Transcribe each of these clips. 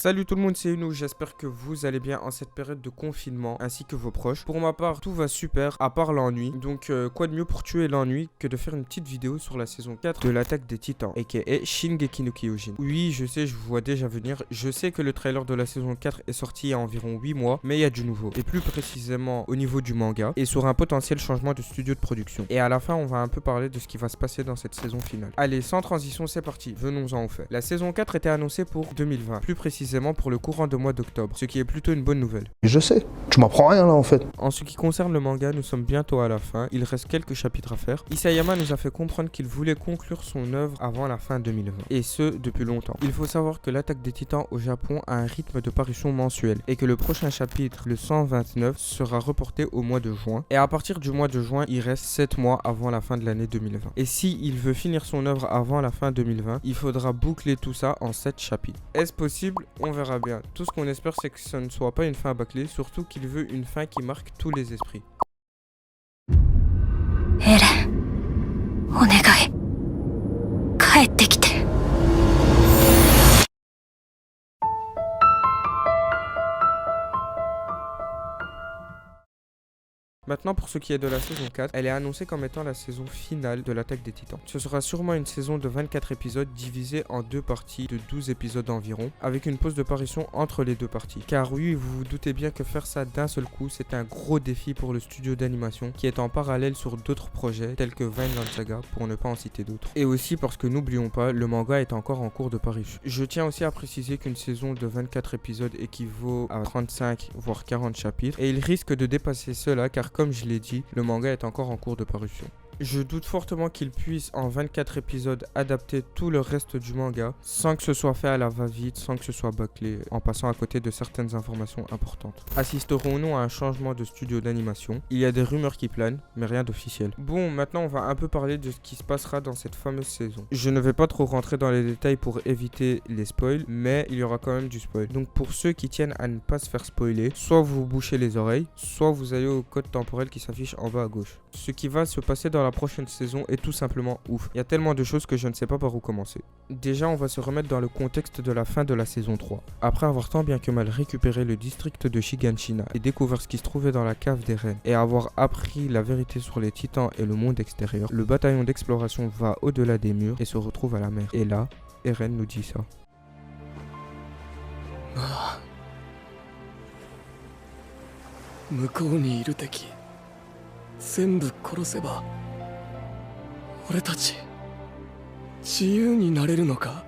Salut tout le monde, c'est Uno, j'espère que vous allez bien en cette période de confinement ainsi que vos proches. Pour ma part, tout va super à part l'ennui. Donc quoi de mieux pour tuer l'ennui que de faire une petite vidéo sur la saison 4 de l'attaque des titans, aka Shingeki no Kyojin. Oui, je sais, je vous vois déjà venir. Je sais que le trailer de la saison 4 est sorti il y a environ 8 mois, mais il y a du nouveau. Et plus précisément au niveau du manga et sur un potentiel changement de studio de production. Et à la fin, on va un peu parler de ce qui va se passer dans cette saison finale. Allez, sans transition, c'est parti, venons-en au fait. La saison 4 était annoncée pour 2020, plus précisément pour le courant de mois d'octobre, ce qui est plutôt une bonne nouvelle. Je sais, tu m'apprends rien là en fait. En ce qui concerne le manga, nous sommes bientôt à la fin, il reste quelques chapitres à faire. Isayama nous a fait comprendre qu'il voulait conclure son œuvre avant la fin 2020, et ce depuis longtemps. Il faut savoir que l'attaque des titans au Japon a un rythme de parution mensuel, et que le prochain chapitre, le 129, sera reporté au mois de juin, et à partir du mois de juin, il reste 7 mois avant la fin de l'année 2020. Et si il veut finir son œuvre avant la fin 2020, il faudra boucler tout ça en 7 chapitres. Est-ce possible? On verra bien. Tout ce qu'on espère, c'est que ce ne soit pas une fin bâclée, surtout qu'il veut une fin qui marque tous les esprits. Eren, お願い、帰ってきて。Maintenant, pour ce qui est de la saison 4, elle est annoncée comme étant la saison finale de l'attaque des titans. Ce sera sûrement une saison de 24 épisodes divisée en deux parties de 12 épisodes environ, avec une pause de parution entre les deux parties. Car oui, vous vous doutez bien que faire ça d'un seul coup, c'est un gros défi pour le studio d'animation qui est en parallèle sur d'autres projets tels que Vinland Saga, pour ne pas en citer d'autres. Et aussi parce que n'oublions pas, le manga est encore en cours de parution. Je tiens aussi à préciser qu'une saison de 24 épisodes équivaut à 35 voire 40 chapitres, et il risque de dépasser cela car comme je l'ai dit, le manga est encore en cours de parution. Je doute fortement qu'il puisse en 24 épisodes adapter tout le reste du manga sans que ce soit fait à la va-vite, sans que ce soit bâclé, en passant à côté de certaines informations importantes. Assisterons-nous à un changement de studio d'animation? Il y a des rumeurs qui planent, mais rien d'officiel. Bon, maintenant on va un peu parler de ce qui se passera dans cette fameuse saison. Je ne vais pas trop rentrer dans les détails pour éviter les spoils, mais il y aura quand même du spoil. Donc pour ceux qui tiennent à ne pas se faire spoiler, soit vous vous bouchez les oreilles, soit vous allez au code temporel qui s'affiche en bas à gauche. Ce qui va se passer dans la prochaine saison est tout simplement ouf. Il y a tellement de choses que je ne sais pas par où commencer. Déjà, on va se remettre dans le contexte de la fin de la saison 3. Après avoir tant bien que mal récupéré le district de Shiganshina et découvert ce qui se trouvait dans la cave d'Eren et avoir appris la vérité sur les titans et le monde extérieur, le bataillon d'exploration va au-delà des murs et se retrouve à la mer. Et là, Eren nous dit ça. Ah. 向こうにいる敵全部殺せば俺たち自由になれるのか。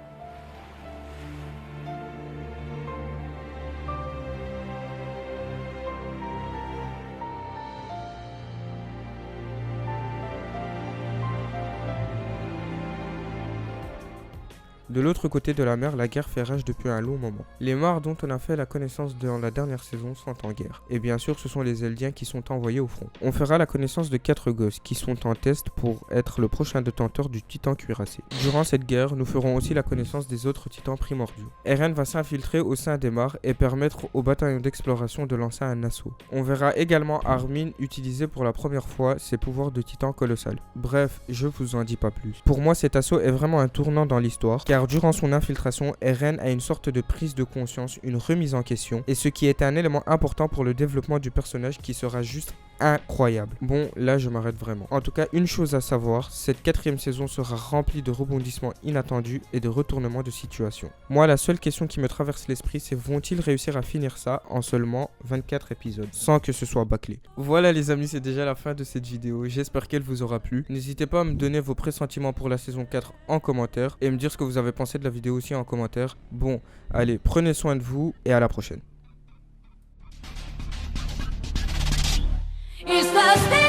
De l'autre côté de la mer, la guerre fait rage depuis un long moment. Les Mars dont on a fait la connaissance dans la dernière saison sont en guerre. Et bien sûr, ce sont les Eldiens qui sont envoyés au front. On fera la connaissance de 4 gosses qui sont en test pour être le prochain détenteur du titan cuirassé. Durant cette guerre, nous ferons aussi la connaissance des autres titans primordiaux. Eren va s'infiltrer au sein des Mars et permettre au bataillon d'exploration de lancer un assaut. On verra également Armin utiliser pour la première fois ses pouvoirs de titan colossal. Bref, je vous en dis pas plus. Pour moi, cet assaut est vraiment un tournant dans l'histoire, car durant son infiltration, Eren a une sorte de prise de conscience, une remise en question, et ce qui est un élément important pour le développement du personnage qui sera juste incroyable. Bon, là je m'arrête vraiment. En tout cas, une chose à savoir, cette 4e saison sera remplie de rebondissements inattendus et de retournements de situation. Moi, la seule question qui me traverse l'esprit, c'est vont-ils réussir à finir ça en seulement 24 épisodes, sans que ce soit bâclé? Voilà les amis, c'est déjà la fin de cette vidéo. J'espère qu'elle vous aura plu. N'hésitez pas à me donner vos pressentiments pour la saison 4 en commentaire et me dire ce que vous avez pensé de la vidéo aussi en commentaire. Bon, allez, prenez soin de vous et à la prochaine. It's the